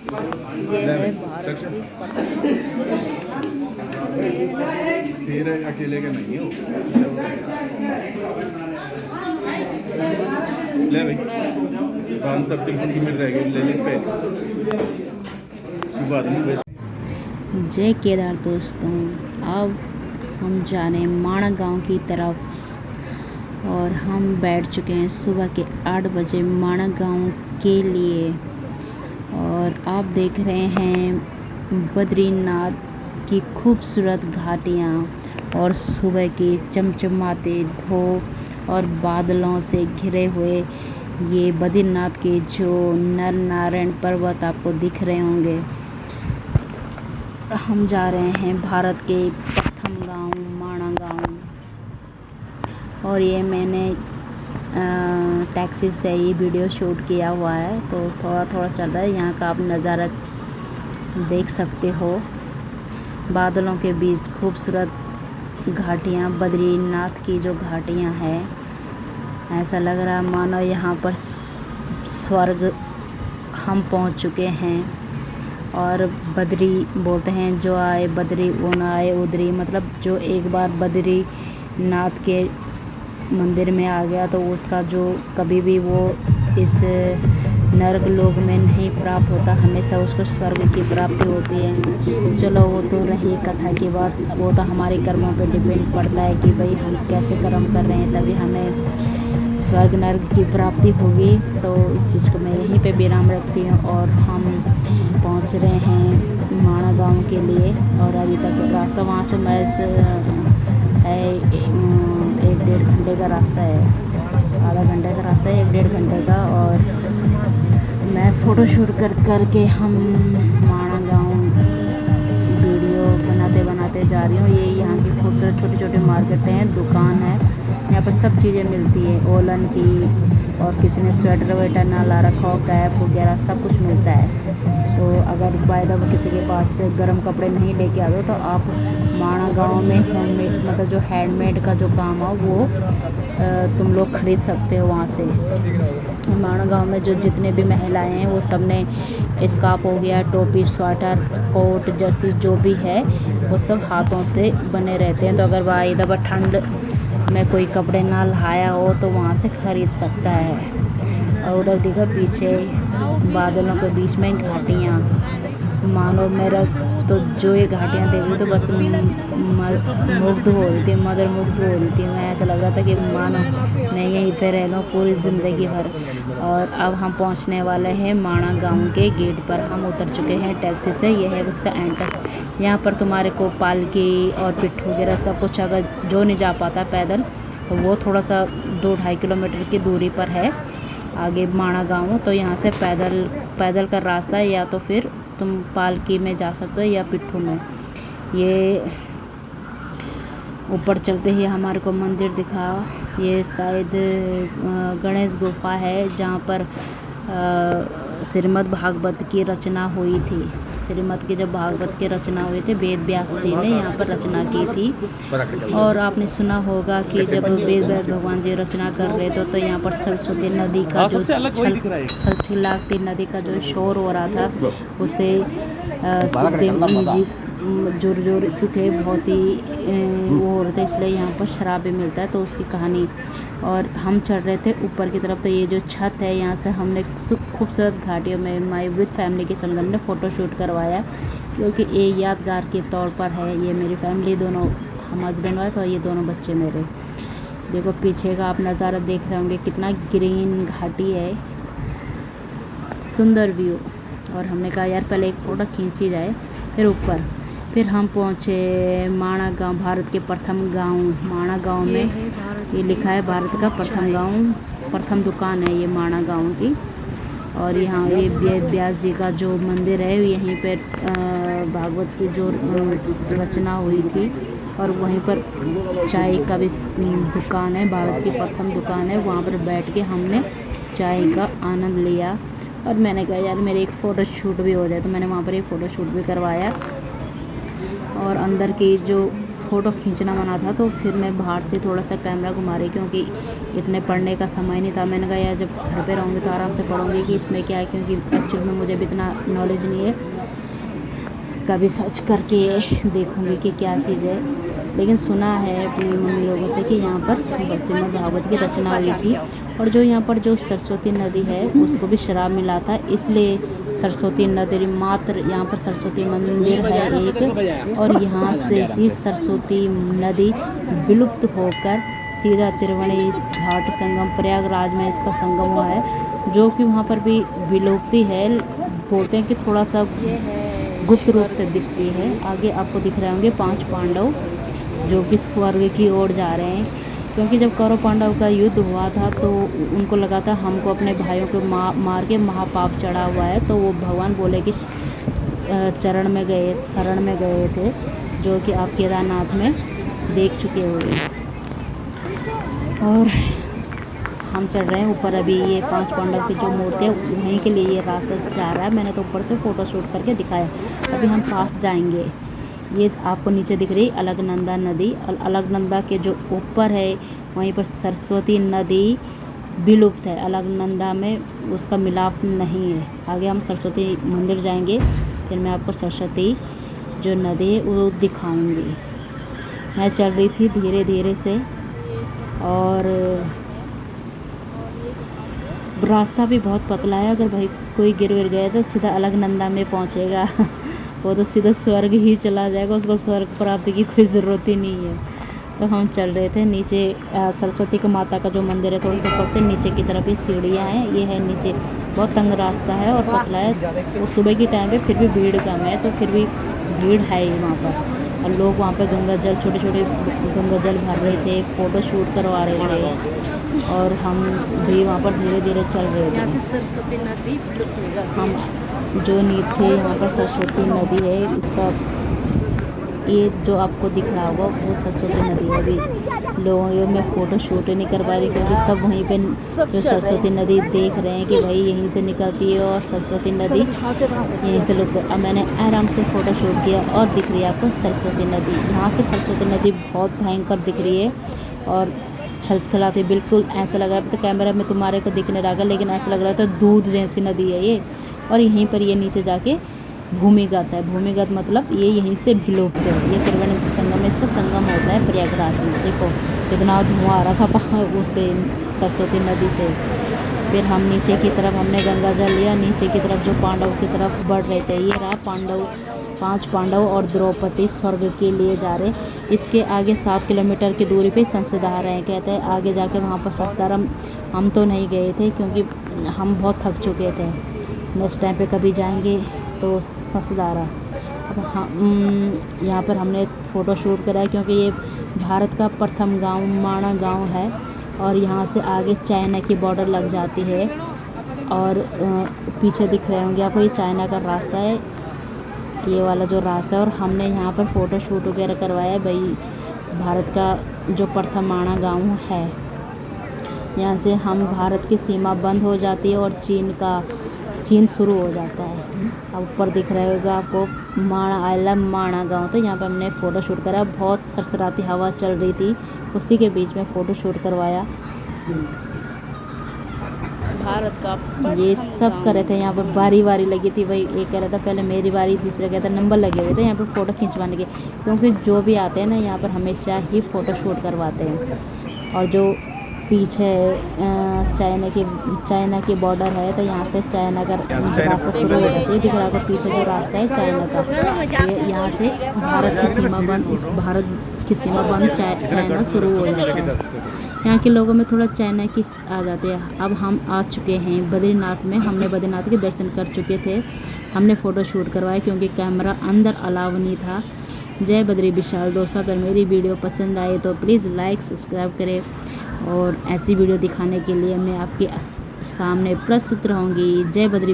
ये है भारत की तेरे अकेले का नहीं हो। ले भाई बांध तब टेलीफोन की मिल रहेगी ले ले पे सुबह आदमी बस। जय केदार दोस्तों, अब हम जा रहे हैं माणा गांव की तरफ और हम बैठ चुके हैं सुबह के 8 बजे माणा गांव के लिए। और आप देख रहे हैं बद्रीनाथ की खूबसूरत घाटियाँ और सुबह की चमचमाते धूप और बादलों से घिरे हुए ये बद्रीनाथ के जो नर नारायण पर्वत आपको दिख रहे होंगे। हम जा रहे हैं भारत के प्रथम गांव माणा गांव और ये मैंने टैक्सी से ये वीडियो शूट किया हुआ है, तो थोड़ा थोड़ा चल रहा है। यहाँ का आप नज़ारा देख सकते हो, बादलों के बीच खूबसूरत घाटियाँ, बद्रीनाथ की जो घाटियाँ हैं, ऐसा लग रहा है मानो यहाँ पर स्वर्ग हम पहुँच चुके हैं। और बद्री बोलते हैं जो आए बद्री वो ना आए उधरी, मतलब जो एक बार बद्रीनाथ के मंदिर में आ गया तो उसका जो कभी भी वो इस नरक लोक में नहीं प्राप्त होता, हमेशा उसको स्वर्ग की प्राप्ति होती है। चलो वो तो रही कथा की बात, वो तो हमारे कर्मों पे डिपेंड पड़ता है कि भाई हम कैसे कर्म कर रहे हैं, तभी हमें स्वर्ग नर्क की प्राप्ति होगी। तो इस चीज़ को मैं यहीं पे विराम रखती हूँ और हम पहुँच रहे हैं माणा गांव के लिए। और अभी तक रास्ता वहाँ से मैं है 1-1.5 घंटे का रास्ता है, आधा घंटे का रास्ता है, 1-1.5 घंटे का। और मैं फ़ोटो शूट करके हम माणा गांव वीडियो बनाते जा रही हूँ। ये यहाँ की खूबसूरत छोटी छोटी मार्केटें हैं, दुकान है, यहाँ पर सब चीज़ें मिलती है, ओलन की, और किसी ने स्वेटर वेटर ना ला रखा हो, कैप वगैरह सब कुछ मिलता है। तो अगर बाय द वे किसी के पास गर्म कपड़े नहीं लेके आते हो तो आप माणा गांव में हैंडमेड, मतलब जो हैंडमेड का जो काम है वो तुम लोग ख़रीद सकते हो वहाँ से। माणा गांव में जो जितने भी महिलाएं हैं वो सब ने स्कार्फ हो गया, टोपी, स्वेटर, कोट, जर्सी जो भी है वो सब हाथों से बने रहते हैं। तो अगर बाय द वे ठंड में कोई कपड़े ना लाया हो तो वहाँ से ख़रीद सकता है। और उधर देखो पीछे बादलों के बीच में घाटियाँ, मानो मेरा तो जो ये घाटियाँ देख रही तो बस मुग्ध हो रही थी, मदर मुग्ध हो रही थी। मैं ऐसा लग रहा था कि मानो मैं यहीं पे रह लूँ पूरी ज़िंदगी भर। और अब हम पहुंचने वाले हैं माणा गांव के गेट पर। हम उतर चुके हैं टैक्सी से, यह है उसका एंट्रेंस। यहाँ पर तुम्हारे को पालकी और पिट्ठू वगैरह सब कुछ, अगर जो नहीं जा पाता पैदल तो वो थोड़ा सा 2-2.5 किलोमीटर की दूरी पर है आगे माणा गांव। तो यहाँ से पैदल का रास्ता है, या तो फिर तुम पालकी में जा सकते हो या पिट्ठू में। ये ऊपर चलते ही हमारे को मंदिर दिखा, ये शायद गणेश गुफा है जहाँ पर श्रीमद् भागवत की रचना हुई थी। श्रीमद् की जब भागवत की रचना हुई थी, वेद व्यास जी ने यहाँ पर रचना की थी। और आपने सुना होगा कि जब वेद व्यास भगवान जी रचना कर रहे थे तो यहाँ पर सरस्वती नदी का जो छलछलाती नदी का जो शोर हो रहा था, उसे सुखदेव जी जोर से थे, बहुत ही वो हो रहे थे, इसलिए यहाँ पर शराब भी मिलता है, तो उसकी कहानी। और हम चढ़ रहे थे ऊपर की तरफ, तो ये जो छत है यहाँ से हमने खूबसूरत घाटियों में माई विद फैमिली के संग हमने फ़ोटो शूट करवाया, क्योंकि ये यादगार के तौर पर है। ये मेरी फैमिली, दोनों हम हस्बैंड वाइफ और ये दोनों बच्चे मेरे। देखो पीछे का आप नज़ारा देख रहे होंगे, कितना ग्रीन घाटी है, सुंदर व्यू। और हमने कहा यार पहले एक फ़ोटो खींची जाए फिर ऊपर। फिर हम पहुँचे माणा गांव, भारत के प्रथम गांव। माणा गांव में ये लिखा है भारत का प्रथम गांव, प्रथम दुकान है ये माणा गांव की। और यहाँ ये वेद व्यास जी का जो मंदिर है, यहीं पे भागवत की जो रचना हुई थी। और वहीं पर चाय का भी दुकान है, भारत की प्रथम दुकान है, वहाँ पर बैठ के हमने चाय का आनंद लिया। और मैंने कहा यार मेरे एक फ़ोटो शूट भी हो जाए, तो मैंने वहाँ पर एक फ़ोटो शूट भी करवाया। और अंदर की जो फ़ोटो खींचना मना था, तो फिर मैं बाहर से थोड़ा सा कैमरा घुमा रही, क्योंकि इतने पढ़ने का समय नहीं था। मैंने कहा यार जब घर पे रहूँगी तो आराम से पढ़ूँगी कि इसमें क्या है, क्योंकि एक्चुअल में मुझे भी इतना नॉलेज नहीं है। कभी सर्च करके देखूँगी कि क्या चीज़ है। लेकिन सुना है अपनी मम्मी लोगों से कि यहाँ पर श्रीमद् भागवत की रचना हुई थी, और जो यहाँ पर जो सरस्वती नदी है उसको भी श्राप मिला था, इसलिए सरस्वती नदी मात्र यहाँ पर सरस्वती मंदिर है एक, और यहाँ से ही सरस्वती नदी विलुप्त होकर सीधा त्रिवेणी इस घाट संगम प्रयागराज में इसका संगम हुआ है, जो कि वहाँ पर भी विलुप्ति है। बोलते हैं कि थोड़ा सा गुप्त रूप से दिखती है। आगे आपको दिख रहे होंगे 5 पांडव जो कि स्वर्ग की ओर जा रहे हैं, क्योंकि जब कौरव पांडव का युद्ध हुआ था तो उनको लगा था हमको अपने भाइयों को मार के महापाप चढ़ा हुआ है, तो वो भगवान बोले कि शरण में गए थे, जो कि आप केदारनाथ में देख चुके होंगे। और हम चढ़ रहे हैं ऊपर। अभी ये 5 पांडव की जो मूर्ति है वहीं के लिए ये रास्ता जा रहा है। मैंने तो ऊपर से फ़ोटो शूट करके दिखाया। अभी हम पास जाएंगे। ये आपको नीचे दिख रही अलकनंदा नदी, अलकनंदा के जो ऊपर है वहीं पर सरस्वती नदी विलुप्त है। अलकनंदा में उसका मिलाप नहीं है। आगे हम सरस्वती मंदिर जाएंगे, फिर मैं आपको सरस्वती जो नदी है वो दिखाऊंगी। मैं चल रही थी धीरे धीरे से, और रास्ता भी बहुत पतला है। अगर भाई कोई गिर गया तो सीधा अलकनंदा में पहुंचेगा वो तो सीधा स्वर्ग ही चला जाएगा, उसको स्वर्ग प्राप्ति की कोई ज़रूरत ही नहीं है। तो हम चल रहे थे नीचे। सरस्वती का माता का जो मंदिर है थोड़ी सी ऊपर से नीचे की तरफ ही सीढ़ियाँ हैं। ये है नीचे, बहुत तंग रास्ता है और पतला है। वो सुबह की टाइम पे फिर भी भीड़ कम है, तो फिर भी भीड़ है ही वहाँ पर। और लोग वहाँ पे गंगा जल, छोटे छोटे गंगा जल भर रहे थे, फ़ोटो शूट करवा रहे थे, और हम भी वहाँ पर धीरे धीरे चल रहे थे। यहाँ से सरस्वती नदी हम जो नीचे यहाँ पर सरस्वती नदी है, इसका ये जो आपको दिख रहा होगा वो सरस्वती नदी है। अभी लोगों मैं फ़ोटो शूट नहीं कर पा रही, क्योंकि सब वहीं पे जो सरस्वती नदी देख रहे हैं कि भाई यहीं से निकलती है और सरस्वती नदी यहीं से लोग। अब मैंने आराम से फ़ोटो शूट किया और दिख रही है आपको सरस्वती नदी। यहाँ से सरस्वती नदी बहुत भयंकर दिख रही है और छलछलाती, बिल्कुल ऐसा लग रहा है। तो कैमरा में तुम्हारे को दिखने लगा, लेकिन ऐसा लग रहा था दूध जैसी नदी है ये। और यहीं पर ये नीचे जाके भूमिगत है। भूमिगत मतलब ये यहीं से विलुप्त है। ये त्रिवेणी संगम है, इसका संगम होता है प्रयागराज में। देखो कितना धुआं आ रहा था उससे, सरस्वती नदी से। फिर हम नीचे की तरफ हमने गंगा जल लिया, नीचे की तरफ जो पांडव की तरफ बढ़ रहे थे। ये रहा 5 पांडव और द्रौपदी स्वर्ग के लिए जा रहे। इसके आगे 7 किलोमीटर की दूरी पे संसदार है, कहते हैं आगे जाके वहाँ पर संसदार। हम तो नहीं गए थे क्योंकि हम बहुत थक चुके थे। नेक्स्ट टाइम पे कभी जाएंगे तो संसदारा। अब हम यहाँ पर हमने फ़ोटो शूट करा है, क्योंकि ये भारत का प्रथम गांव माणा गांव है, और यहाँ से आगे चाइना की बॉर्डर लग जाती है। और पीछे दिख रहे होंगे आपको, ये चाइना का रास्ता है, ये वाला जो रास्ता है। और हमने यहाँ पर फ़ोटो शूट वगैरह करवाया है। भाई भारत का जो प्रथम माणा गांव है, यहाँ से हम भारत की सीमा बंद हो जाती है और चीन शुरू हो जाता है। अब ऊपर दिख रहा होगा आपको माणा गांव। तो यहाँ पर हमने फ़ोटो शूट करा। बहुत सरसराती हवा चल रही थी, उसी के बीच में फ़ोटो शूट करवाया। भारत का ये सब कर रहे थे। यहाँ पर बारी लगी थी। वही एक कह रहा था पहले मेरी बारी, दूसरा कहता नंबर लगे हुए थे यहाँ पर फ़ोटो खिंचवाने के, क्योंकि जो भी आते हैं ना यहाँ पर हमेशा ही फ़ोटो शूट करवाते हैं। और जो पीछे चाइना की बॉर्डर है, तो यहाँ से चाइना का रास्ता शुरू हो जाता है। दिख रहा है पीछे जो रास्ता है चाइना का, ये यहाँ से भारत की सीमा बंद चाइना शुरू हो जाता है। यहाँ के लोगों में थोड़ा चाइना की आ जाते हैं। अब हम आ चुके हैं बद्रीनाथ में। हमने बद्रीनाथ के दर्शन कर चुके थे। हमने फ़ोटो शूट करवाया क्योंकि कैमरा अंदर अलाउ नहीं था। जय बद्री विशाल। दोस्तों अगर मेरी वीडियो पसंद आए तो प्लीज़ लाइक सब्सक्राइब करें, और ऐसी वीडियो दिखाने के लिए मैं आपके सामने प्रस्तुत रहूँगी। जय बद्री।